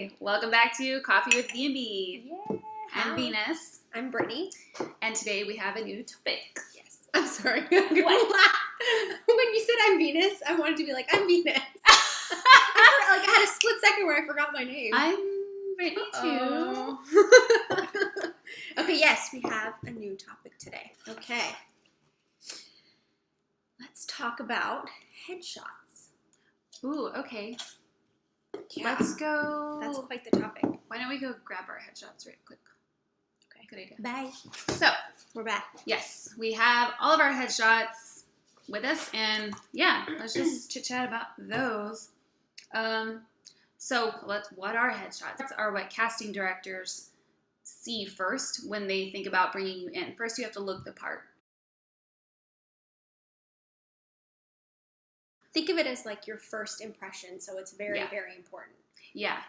Hi, welcome back to Coffee with B&B. Yeah. I'm Venus, I'm Brittany. and today we have a new topic. Yes. I'm sorry. I'm gonna laugh. When you said I'm Venus, I wanted to be like, I'm Venus. I had a split second where I forgot my name. I'm Brittany too. Okay, yes, we have a new topic today. Okay. Let's talk about headshots. Ooh, okay. Yeah. Let's go. That's quite the topic. Why don't we go grab our headshots right quick? Okay, good idea. Bye. So, We're back. yes, we have all of our headshots with us, and yeah, let's just chit-chat about those. So, what are headshots? Are what casting directors see first when they think about bringing you in. First, you have to look the part. Think of it as like your first impression, so it's very, Yeah. very important. Yeah.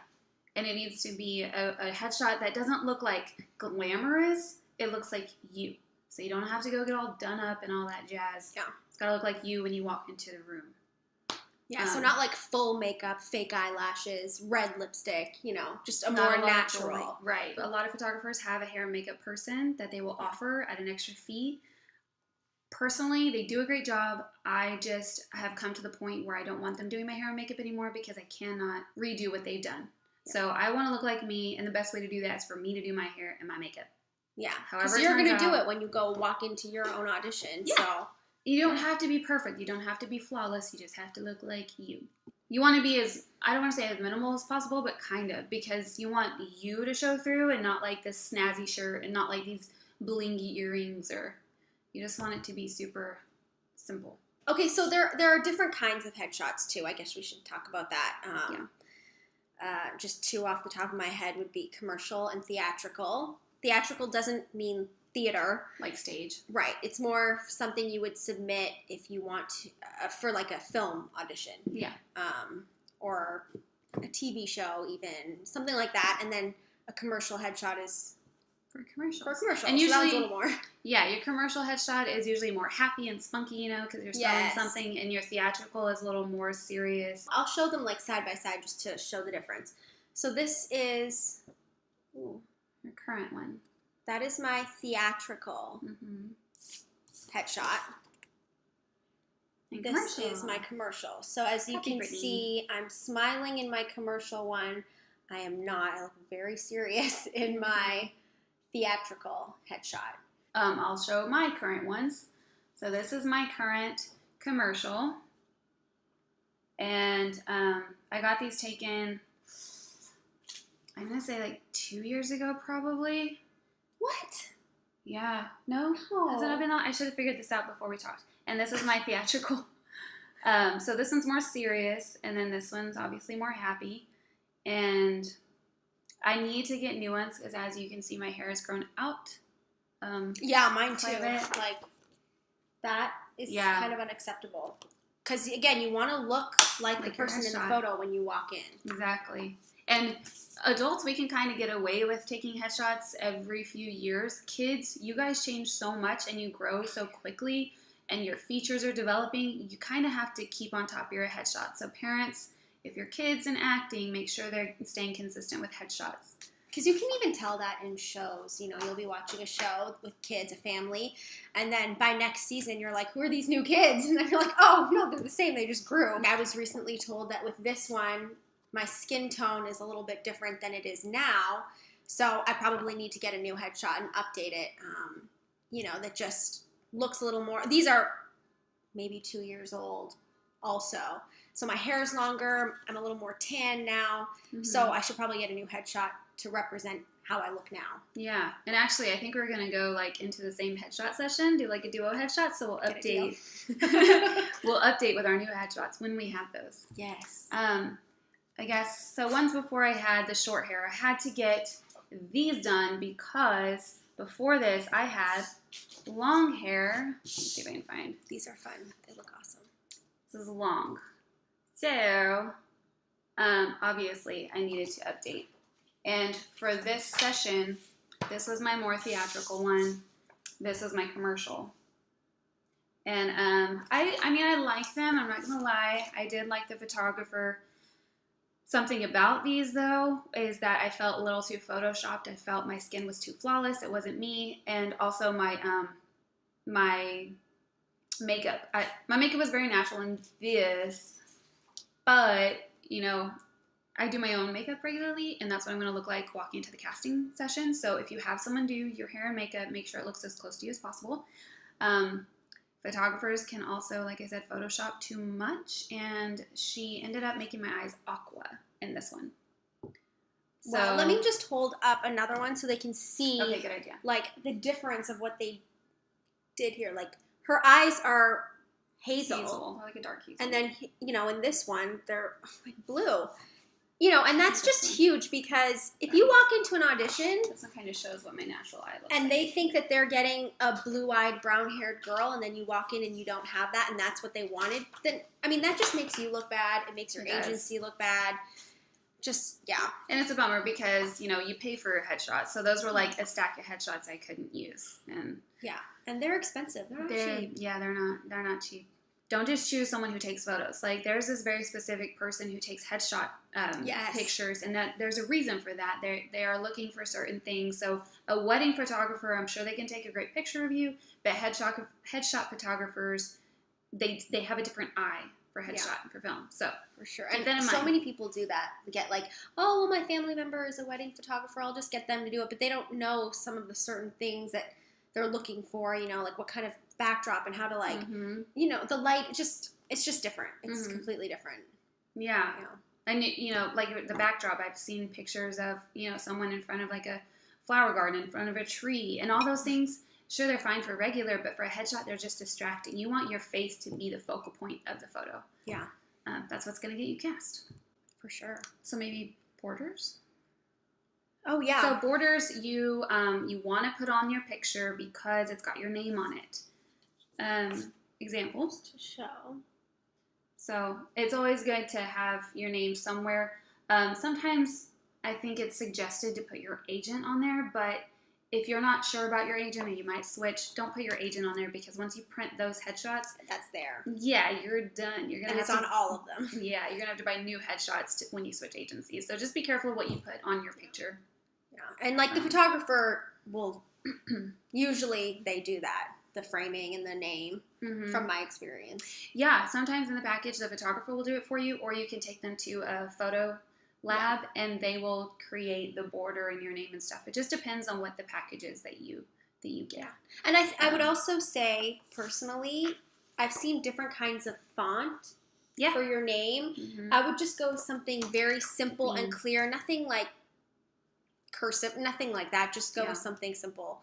And it needs to be a headshot that doesn't look like glamorous. It looks like you. So you don't have to go get all done up and all that jazz. Yeah. It's got to look like you when you walk into the room. Yeah, so not like full makeup, fake eyelashes, red lipstick, just a more natural. Right. A lot of photographers have a hair and makeup person that they will offer at an extra fee. Personally, they do a great job. I just have come to the point where I don't want them doing my hair and makeup anymore because I cannot redo what they've done. Yeah. So I want to look like me, and the best way to do that is for me to do my hair and my makeup. Yeah, However because it you're going to turns do out- it when you go walk into your own audition. Yeah. So You don't have to be perfect. You don't have to be flawless. You just have to look like you. You want to be as, I don't want to say as minimal as possible, but kind of, because you want you to show through and not like this snazzy shirt and not like these blingy earrings, or you just want it to be super simple. Okay, so there are different kinds of headshots too. I guess we should talk about that. Just two off the top of my head would be commercial and theatrical. Theatrical doesn't mean theater. Like stage. Right. It's more something you would submit if you want to, for like a film audition. Yeah. Or a TV show even, something like that. And then a commercial headshot is For commercials. for commercials. And so that was usually, a little more. yeah, your commercial headshot is usually more happy and spunky, because you're selling Yes. something, and your theatrical is a little more serious. I'll show them like side by side just to show the difference. So this is, Your current one. that is my theatrical Mm-hmm. headshot. And This commercial. is my commercial. So as you Happy can Brittany. see, I'm smiling in my commercial one. I am not. I look very serious in my theatrical headshot. I'll show my current ones. So this is my current commercial. And I got these taken, I'm going to say like 2 years ago probably. What? Yeah. No? Has it been on? I should have figured this out before we talked. And this is my theatrical. So this one's more serious, and then this one's obviously more happy. And I need to get new ones because, as you can see, my hair has grown out. Yeah, mine too. quite a bit. Like, that is Yeah. kind of unacceptable. Because, again, you want to look like the Like your person in the headshot. photo when you walk in. Exactly. And adults, we can kind of get away with taking headshots every few years. Kids, you guys change so much and you grow so quickly, and your features are developing. You kind of have to keep on top of your headshots. So parents, if your kid's in acting, make sure they're staying consistent with headshots. Because you can even tell that in shows. You'll be watching a show with kids, a family, and then by next season, you're like, who are these new kids? And then you're like, oh, no, they're the same. They just grew. I was recently told that with this one, my skin tone is a little bit different than it is now. So I probably need to get a new headshot and update it, that just looks a little more. These are maybe 2 years old also. So my hair is longer. I'm a little more tan now. Mm-hmm. So I should probably get a new headshot to represent how I look now. Yeah, and actually, I think we're gonna go into the same headshot session, do like a duo headshot. So we'll Get a update. We'll update with our new headshots when we have those. Yes. I guess so. Once before I had the short hair, I had to get these done because before this I had long hair. Let's see if I can find. These are fun. They look awesome. This is long, so obviously I needed to update. And for this session, this was my more theatrical one. This was my commercial. And I like them. I'm not gonna lie. I did like the photographer. Something about these, though, is that I felt a little too photoshopped. I felt my skin was too flawless. It wasn't me. And also my makeup. My makeup was very natural in this, but, you know, I do my own makeup regularly, and that's what I'm going to look like walking into the casting session. So if you have someone do your hair and makeup, make sure it looks as close to you as possible. Photographers can also, like I said, Photoshop too much, and she ended up making my eyes aqua in this one. So, well, let me just hold up another one so they can see, okay, good idea. like, the difference of what they did here. Like, her eyes are hazel. Like a dark hazel. And then, you know, in this one, they're like blue. You know, and that's just huge because if you walk into an audition, this one kind of shows what my natural eye looks and like. they think that they're getting a blue-eyed, brown-haired girl, and then you walk in and you don't have that, and that's what they wanted, then, I mean, that just makes you look bad. It makes your agency look bad. Just, yeah. And it's a bummer because, you know, you pay for headshots. So those were like a stack of headshots I couldn't use. And yeah. And they're expensive. They're not cheap. Yeah, they're not cheap. Don't just choose someone who takes photos. Like, there's this very specific person who takes headshot pictures, and that there's a reason for that. They are looking for certain things. So a wedding photographer, I'm sure they can take a great picture of you, but headshot photographers, they have a different eye for headshot and for film. So for sure. keep And that in so mind. many people do that. They get like, oh, well, my family member is a wedding photographer. I'll just get them to do it. But they don't know some of the certain things that they're looking for, you know, like what kind of backdrop and how to, like, you know, the light, it's just different. It's completely different. Yeah. You know? And, you know, like the backdrop, I've seen pictures of, you know, someone in front of like a flower garden, in front of a tree, and all those things. Sure, they're fine for regular, but for a headshot, they're just distracting. You want your face to be the focal point of the photo. Yeah. That's what's going to get you cast. For sure. So maybe borders? Oh, yeah. So borders, you want to put on your picture because it's got your name on it. Examples. To show. So it's always good to have your name somewhere. Sometimes I think it's suggested to put your agent on there, but if you're not sure about your agent or you might switch, don't put your agent on there because once you print those headshots, that's there. Yeah, you're done. You're gonna and have it's on all of them. Yeah, you're gonna have to buy new headshots when you switch agencies. So just be careful what you put on your picture. Yeah, and like the photographer will usually they do that, the framing and the name. From my experience. Yeah, sometimes in the package the photographer will do it for you, or you can take them to a photo lab and they will create the border and your name and stuff. It just depends on what the package is that you get. Yeah. And I would also say personally, I've seen different kinds of font for your name. I would just go with something very simple and clear, nothing like cursive, nothing like that. Just go with something simple.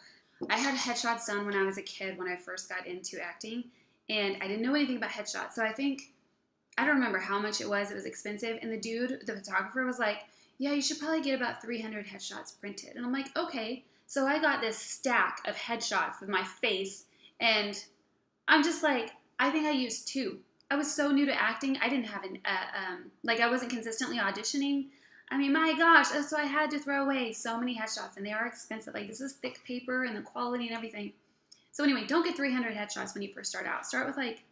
I had headshots done when I was a kid when I first got into acting, and I didn't know anything about headshots. So I don't remember how much it was. It was expensive. And the photographer was like, yeah, you should probably get about 300 headshots printed. And I'm like, okay. So I got this stack of headshots with my face, and I'm just like, I think I used 2. I was so new to acting. I didn't have I wasn't consistently auditioning. I mean, my gosh, so I had to throw away so many headshots, and they are expensive. Like, this is thick paper and the quality and everything. So anyway, don't get 300 headshots when you first start out. Start with like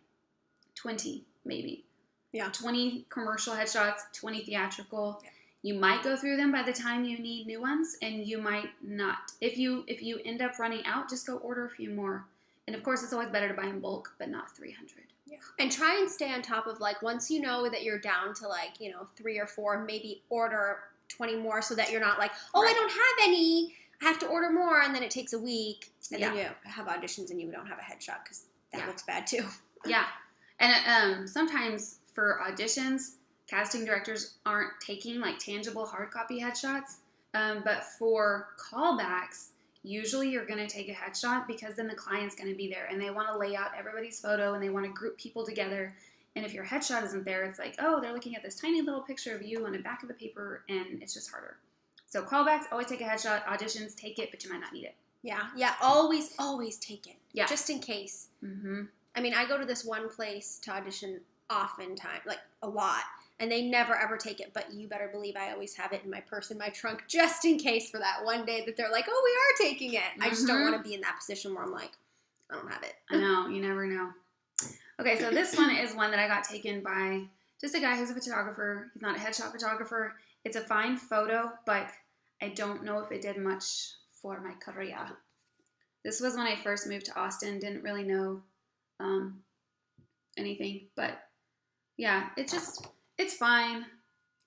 20, maybe. Yeah. 20 commercial headshots, 20 theatrical. Yeah. You might go through them by the time you need new ones, and you might not. If you end up running out, just go order a few more. And of course, it's always better to buy in bulk, but not 300. Yeah. And try and stay on top of, like, once you know that you're down to, like, 3 or 4, maybe order 20 more so that you're not like, oh, I don't have any. I have to order more, and then it takes a week. And then you have auditions and you don't have a headshot because that looks bad too. Yeah. And sometimes for auditions, casting directors aren't taking, like, tangible hard copy headshots. But for callbacks, usually you're going to take a headshot because then the client's going to be there and they want to lay out everybody's photo and they want to group people together. And if your headshot isn't there, it's like, oh, they're looking at this tiny little picture of you on the back of the paper, and it's just harder. So callbacks, always take a headshot. Auditions, take it, but you might not need it. Yeah, always take it. Yeah. Just in case. I mean, I go to this one place to audition oftentimes, like a lot, and they never ever take it, but you better believe I always have it in my purse, in my trunk, just in case for that one day that they're like, oh, we are taking it. I just don't want to be in that position where I'm like, I don't have it. I know, you never know. Okay, so this one is one that I got taken by just a guy who's a photographer. He's not a headshot photographer. It's a fine photo, but I don't know if it did much for my career. This was when I first moved to Austin. Didn't really know anything, but yeah, it's fine.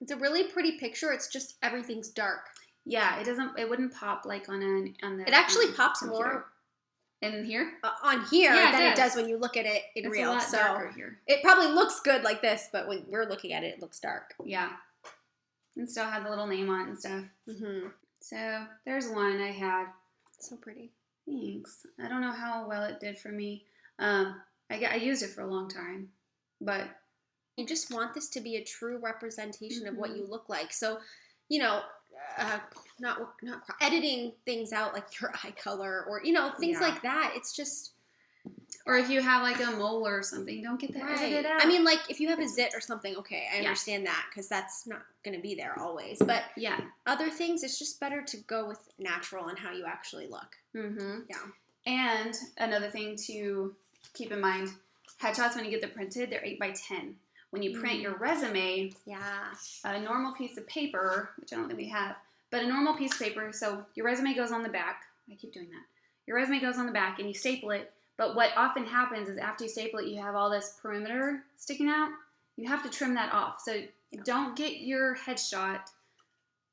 It's a really pretty picture. It's just everything's dark. Yeah, it wouldn't pop like on the. It actually pops computer. more in here on here Yeah, than it does when you look at it in It's real. a lot So darker here. it probably looks good like this, but when we're looking at it, it looks dark. Yeah, and still had the little name on it and stuff. Mm-hmm. So there's one I had. So pretty. Thanks. I don't know how well it did for me. I used it for a long time, but you just want this to be a true representation of what Mhm. you look like. So, you know, not editing things out like your eye color or things Yeah. like that. It's just or if you have like a mole or something, don't get that edited out. I mean, like if you have a zit or something, okay, I Yeah. understand that because that's not going to be there always. But yeah. other things, it's just better to go with natural and how you actually look. Mm-hmm. Yeah. And another thing to keep in mind, headshots when you get them printed, they're 8x10. When you print your resume, Yeah. a normal piece of paper, which I don't think we have, but a normal piece of paper, so your resume goes on the back. I keep doing that. Your resume goes on the back and you staple it, but what often happens is after you staple it, you have all this perimeter sticking out. You have to trim that off. So don't get your headshot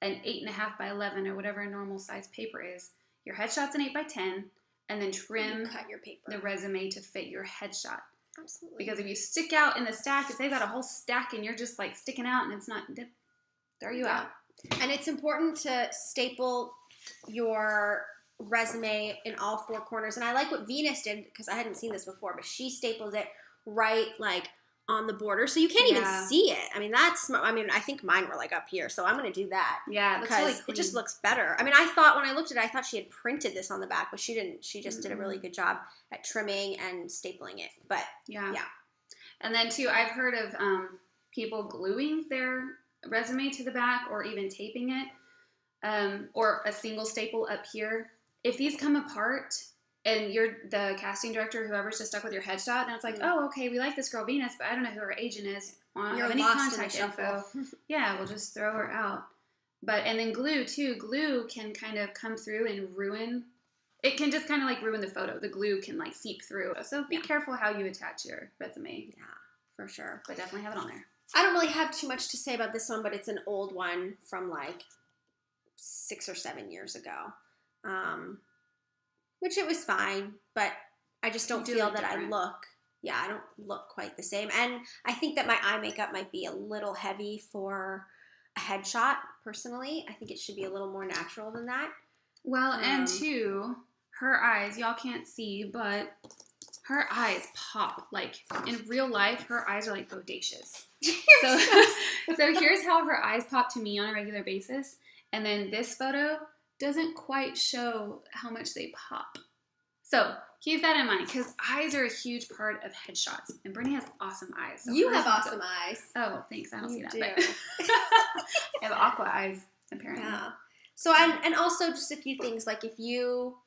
an 8.5x11 or whatever a normal size paper is. Your headshot's an 8x10, and then trim You cut your paper. the resume to fit your headshot. Absolutely. Because if you stick out in the stack, if they've got a whole stack and you're just like sticking out and it's not, throw you out. And it's important to staple your resume in all four corners. And I like what Venus did because I hadn't seen this before, but she stapled it right like on the border, so you can't even Yeah. see it. I mean, I think mine were like up here, so I'm going to do that. Yeah, it looks Because really it just clean. looks better. I mean, I thought when I looked at it, I thought she had printed this on the back, but she didn't. She just did a really good job at trimming and stapling it. But Yeah. yeah. And then too, I've heard of people gluing their resume to the back or even taping it, or a single staple up here. If these come apart and you're the casting director, whoever's just stuck with your headshot, then it's like, oh, okay, we like this girl Venus, but I don't know who her agent is. I don't You're have any lost in the contact info. shuffle. Yeah, we'll just throw her out. And then glue too. Glue can kind of come through and ruin. It can just kind of like ruin the photo. The glue can like seep through. So be careful how you attach your resume. Yeah, for sure. But definitely have it on there. I don't really have too much to say about this one, but it's an old one from like 6 or 7 years ago. Which it was fine, but I just don't You do feel look that different. I don't look quite the same. And I think that my eye makeup might be a little heavy for a headshot, personally. I think it should be a little more natural than that. Well, and two, her eyes, y'all can't see, but her eyes pop. Like, in real life, her eyes are like bodacious. So, so here's how her eyes pop to me on a regular basis. And then this photo doesn't quite show how much they pop. So keep that in mind, because eyes are a huge part of headshots. And Brittany has awesome eyes. So You hers have look awesome good. eyes. Oh, thanks. I don't see You that. do. But I have aqua eyes, apparently. Yeah. So, and also just a few things, like if you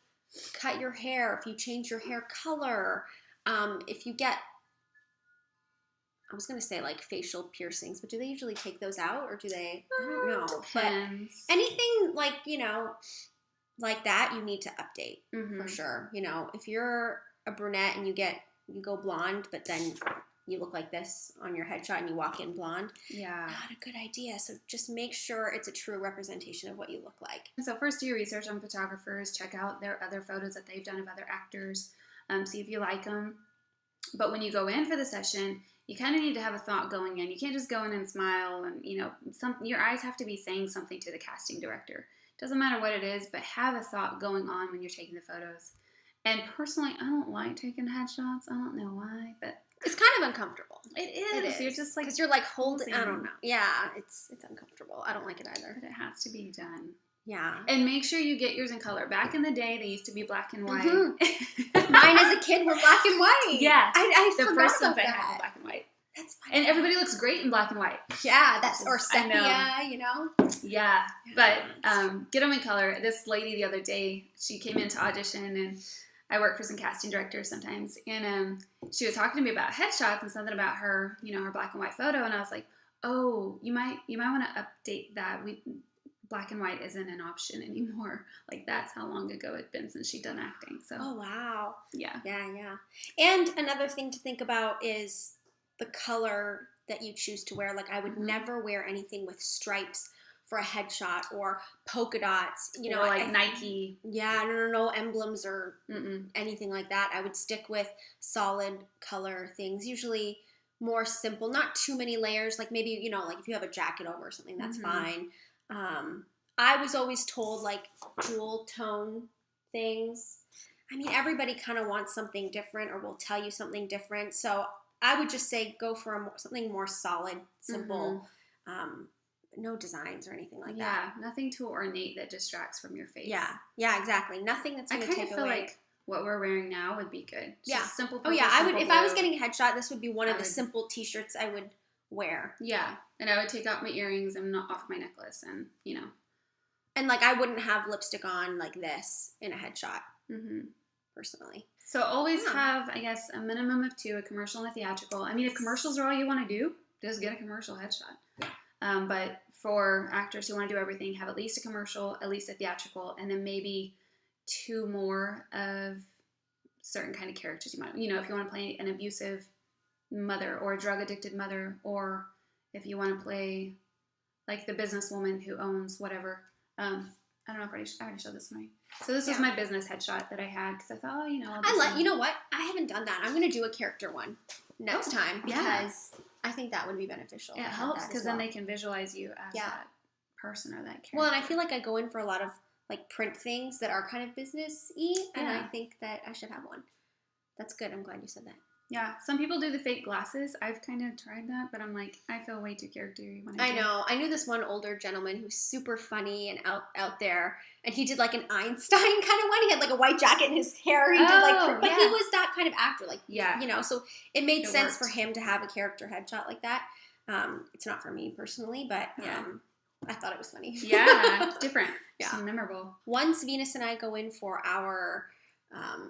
cut your hair, if you change your hair color, if you get, I was going to say like facial piercings, but do they usually take those out or do they? I don't know. But Depends. anything like, like that, you need to update Mhm. for sure. If you're a brunette and you go blonde, but then you look like this on your headshot and you walk in blonde, Yeah. not a good idea. So just make sure it's a true representation of what you look like. So first do your research on photographers, check out their other photos that they've done of other actors, see if you like them. But when you go in for the session, you kind of need to have a thought going in. You can't just go in and smile and, your eyes have to be saying something to the casting director. Doesn't matter what it is, but have a thought going on when you're taking the photos. And personally, I don't like taking headshots. I don't know why, but It's kind of uncomfortable. it is. You're just like, because you're like holding. I holding. don't know. Yeah, it's uncomfortable. I don't like it either. but it has to be done. Yeah. And make sure you get yours in color. Back in the day, they used to be black and white. Mhm. Mine as a kid were black and white. Yeah. I The forgot first ones about I had were that. black and white. That's funny. And everybody looks great in black and white. Yeah, that's or I know. sepia. Yeah, but get them in color. This lady the other day, she came in to audition, and I work for some casting directors sometimes, and she was talking to me about headshots and something about her, her black and white photo, and I was like, oh, you might want to update that. Black and white isn't an option anymore. Like, that's how long ago it'd been since she'd done acting. So. Oh, wow. Yeah. Yeah. And another thing to think about is the color that you choose to wear. Like, I would never wear anything with stripes for a headshot or polka dots. Or like Nike. Yeah, no emblems or anything like that. I would stick with solid color things. Usually more simple, not too many layers. Like maybe, like if you have a jacket over or something, that's fine. I was always told like jewel tone things. I mean, everybody kind of wants something different or will tell you something different. So I would just say go for something more solid, simple, no designs or anything like that. Yeah, nothing too ornate that distracts from your face. Yeah, exactly. Nothing that's going to take away. I kind of feel like what we're wearing now would be good. Just simple purple, I would. simple If I was blue. getting a headshot, this would be one of the simple T-shirts I would wear. Yeah, and I would take out my earrings and not off my necklace, and And like I wouldn't have lipstick on like this in a headshot, personally. So always have, I guess, a minimum of 2, a commercial and a theatrical. I mean, if commercials are all you want to do, just get a commercial headshot. Yeah. But for actors who want to do everything, have at least a commercial, at least a theatrical, and then maybe 2 more of certain kind of characters you might, if you want to play an abusive mother or a drug-addicted mother, or if you want to play like the businesswoman who owns whatever. I don't know if I already showed this to me. So this was my business headshot that I had because I thought, you know what? I haven't done that. I'm going to do a character one next time because I think that would be beneficial. It helps because then they can visualize you as that person or that character. Well, and I feel like I go in for a lot of like print things that are kind of business-y, and I think that I should have one. That's good. I'm glad you said that. Yeah, some people do the fake glasses. I've kind of tried that, but I'm like, I feel way too character-y when I do. I know. I knew this one older gentleman who's super funny and out there, and he did like an Einstein kind of one. He had like a white jacket and his hair. He did like, but he was that kind of actor, like so it made sense for him to have a character headshot like that. It's not for me personally, but I thought it was funny. Yeah, it's different. Yeah, it's memorable. Once Venus and I go in for our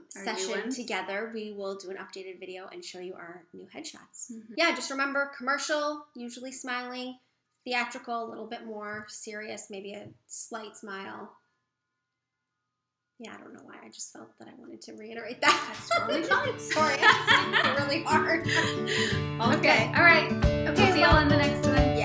session together, we will do an updated video and show you our new headshots. Yeah, just remember, commercial, usually smiling, theatrical, a little bit more serious, maybe a slight smile. Yeah, I don't know why. I just felt that I wanted to reiterate that. That's totally fine. Sorry, I was really hard. Okay. All right. Okay. See y'all in the next one.